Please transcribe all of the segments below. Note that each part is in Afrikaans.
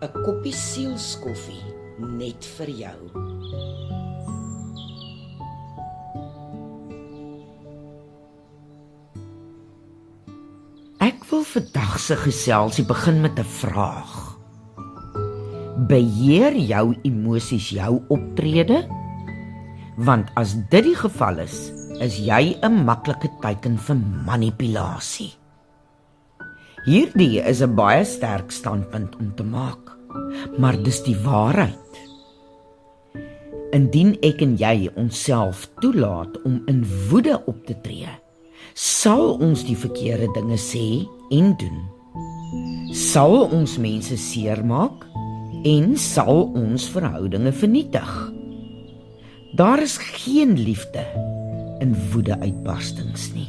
'n koppie sielskoffie net vir jou. Ek wil vandag se geselsie begin met 'n vraag. Beheer jou emosies jou optrede? Want as dit die geval is jy 'n maklike teiken vir manipulasie. Hierdie is 'n baie sterk standpunt om te maak, maar dis die waarheid. Indien ek en jy onsself toelaat om in woede op te tree, sal ons die verkeerde dinge sê en doen. Sal ons mense seermaak en sal ons verhoudinge vernietig. Daar is geen liefde in woede-uitbarstings nie.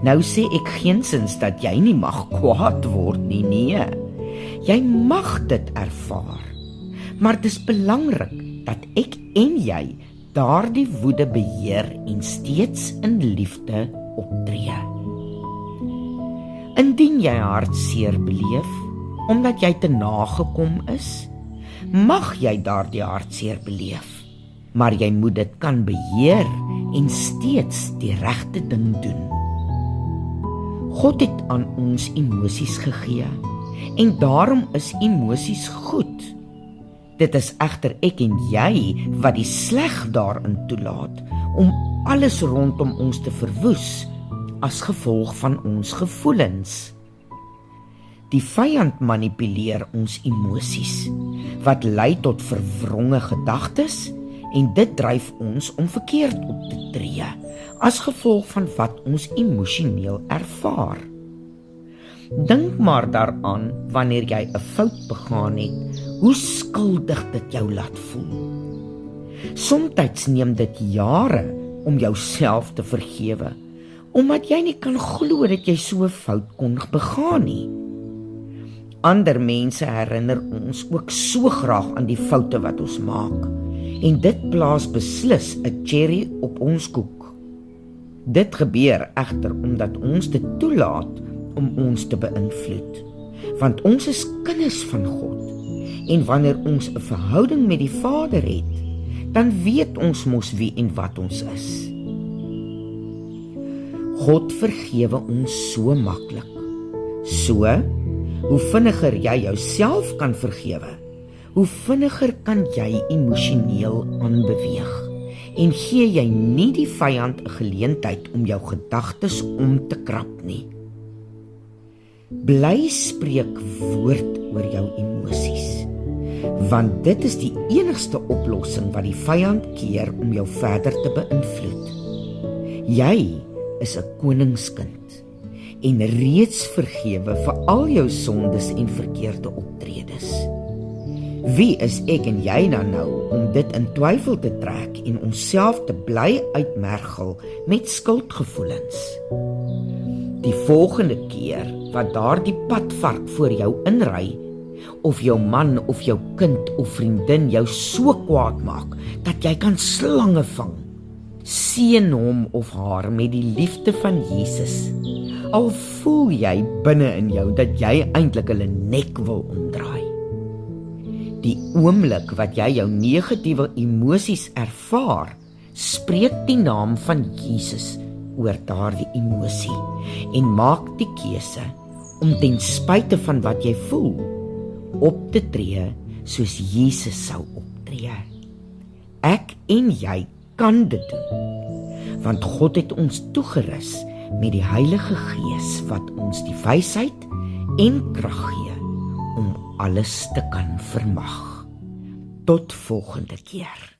Nou sê ek geensins dat jy nie mag kwaad word nie, nee. Jy mag dit ervaar, maar dit is belangrik dat ek en jy daardie woede beheer en steeds in liefde optree. Indien jy hartseer beleef, omdat jy te nagekom is, mag jy daardie hartseer beleef, maar jy moet dit kan beheer en steeds die regte ding doen. God het aan ons emosies gegee, en daarom is emosies goed. Dit is egter ek en jy wat die sleg daarin toelaat om alles rondom ons te verwoes as gevolg van ons gevoelens. Die vyand manipuleer ons emosies, wat lei tot verwronge gedagtes en dit dryf ons om verkeerd op te tree as gevolg van wat ons emosioneel ervaar. Dink maar daaraan wanneer jy 'n fout begaan het, hoe skuldig dit jou laat voel. Somstyds neem dit jare om jouself te vergewe, omdat jy nie kan glo dat jy so 'n fout kon begaan nie. Ander mense herinner ons ook so graag aan die foute wat ons maak, en dit plaas beslis 'n cherry op ons koek. Dit gebeur egter omdat ons dit toelaat om ons te beïnvloed, want ons is kinders van God, en wanneer ons 'n verhouding met die Vader het, dan weet ons mos wie en wat ons is. God vergewe ons so maklik. So, hoe vinniger jy jouself kan vergewe, hoe vinniger kan jy emosioneel aanbeweeg, en gee jy nie die vyand 'n geleentheid om jou gedagtes om te krap nie. Bly spreek woord oor jou emosies, want dit is die enigste oplossing wat die vyand keer om jou verder te beïnvloed. Jy is 'n koningskind en reeds vergewe vir al jou sondes en verkeerde optredes. Wie is ek en jy dan nou om dit in twyfel te trek en onsself te bly uitmergel met skuldgevoelens? Die volgende keer wat daardie padvark voor jou inry, of jou man of jou kind of vriendin jou so kwaad maak dat jy kan slange vang, seën hom of haar met die liefde van Jesus, al voel jy binne in jou dat jy eintlik hulle nek wil omdraai. Die oomblik wat jy jou negatiewe emosies ervaar, spreek die naam van Jesus oor daardie emosie en maak die keuse om ten spyte van wat jy voel, op te tree soos Jesus sou optree. Ek en jy kan dit doen, want God het ons toegerus met die Heilige Gees wat ons die wysheid en krag gee om alles te kan vermag. Tot volgende keer.